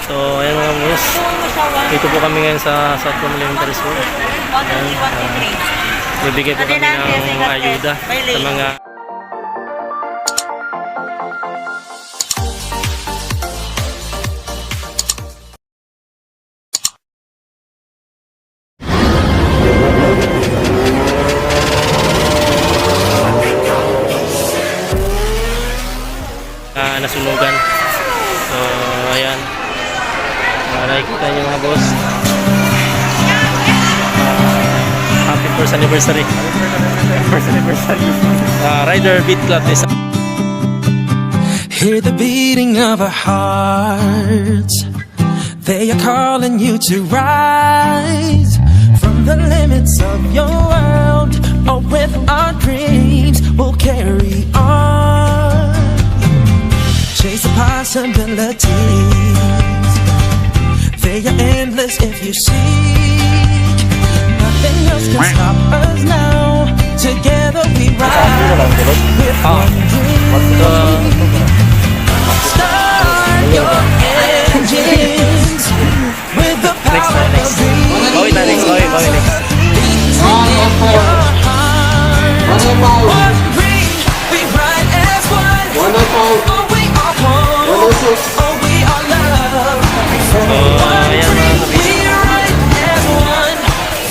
So, ayan mga boss. Dito po kami ngayon sa South Elementary School. Bibigay po kami ng ayuda sa mga nasunugan. So, ayan. Nakikita nyo mga boss. Happy first anniversary. First anniversary. Rider beat club is. Hear the beating of our hearts. They are calling you to rise from the limits of your world. Oh, with our dreams we'll carry on. Chase the possibilities. They are endless if you seek. Nothing else can stop us now. Together we rise with one dream. Start your engines with the power of dreams. Beats in your heart. One dream, we ride as one. Oh, we are home. Oh, we are love. One dream, we ride as one.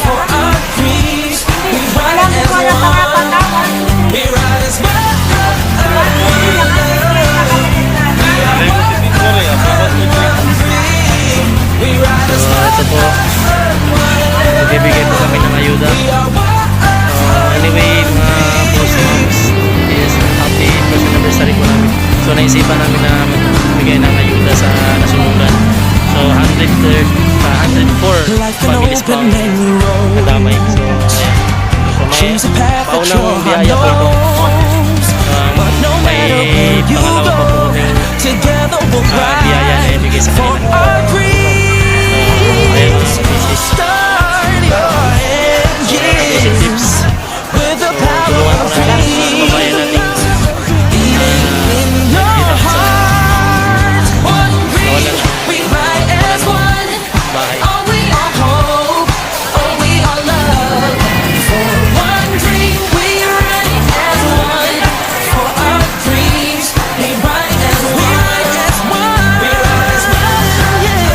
For our dreams, we ride as one. We ride as one. Ito po, magbibigay po kami ng ayuda. Anyway, mga boss moms, is happy first anniversary po namin. So naisipan namin na magbigay ng ayuda sa nasunugan. So 104 families po ang nadamay. So ayan. So may paunang biyaya po ito. May pangalawa pa po kaming biyaya na ibigay sa kanila. Start your engines with the power of dreams. In your heart, one dream, we ride as one. Oh, we are hope, oh, we are love. For one dream, we ride as one. For our dreams, we ride as one. We ride as one, yeah.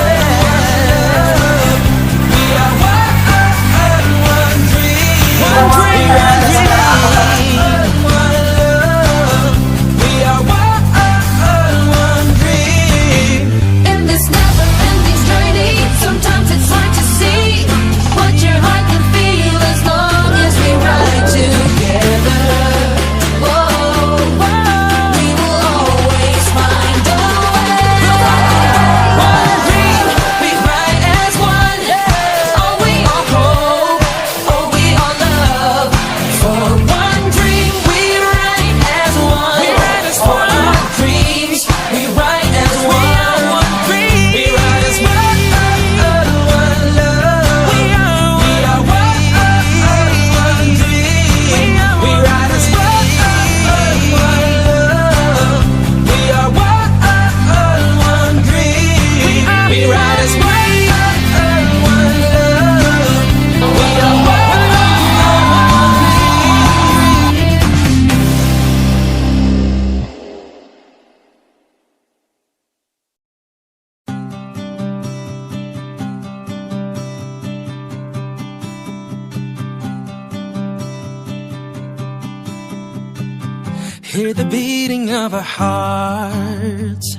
Hear the beating of our hearts.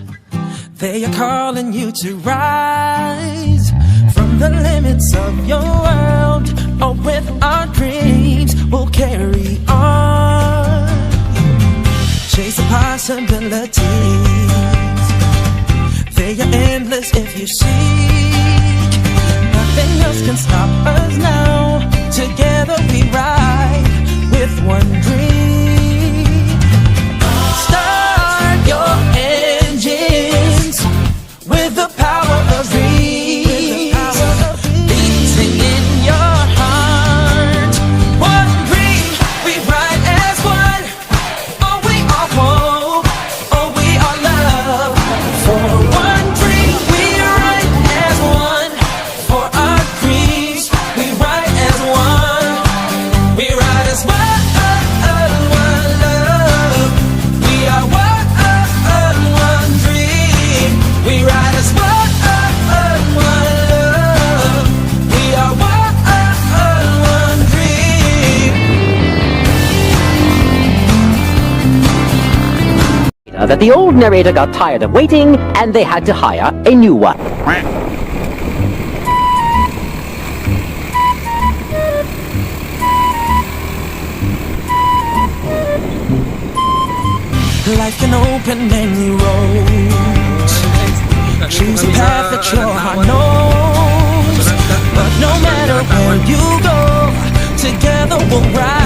They are calling you to rise from the limits of your world. Oh, with our dreams we'll carry on. Chase the possibilities. They are endless if you seek. Nothing else can stop us now. Together we ride with one dream. Start your engines with the power of dreams. Beating in your heart. One dream, we ride as one. Oh, we are hope. Oh, we are love. For one dream, we ride that the old narrator got tired of waiting and they had to hire a new one. Life can open many roads. Choose a path that your heart knows. But no matter where you go, together we'll ride.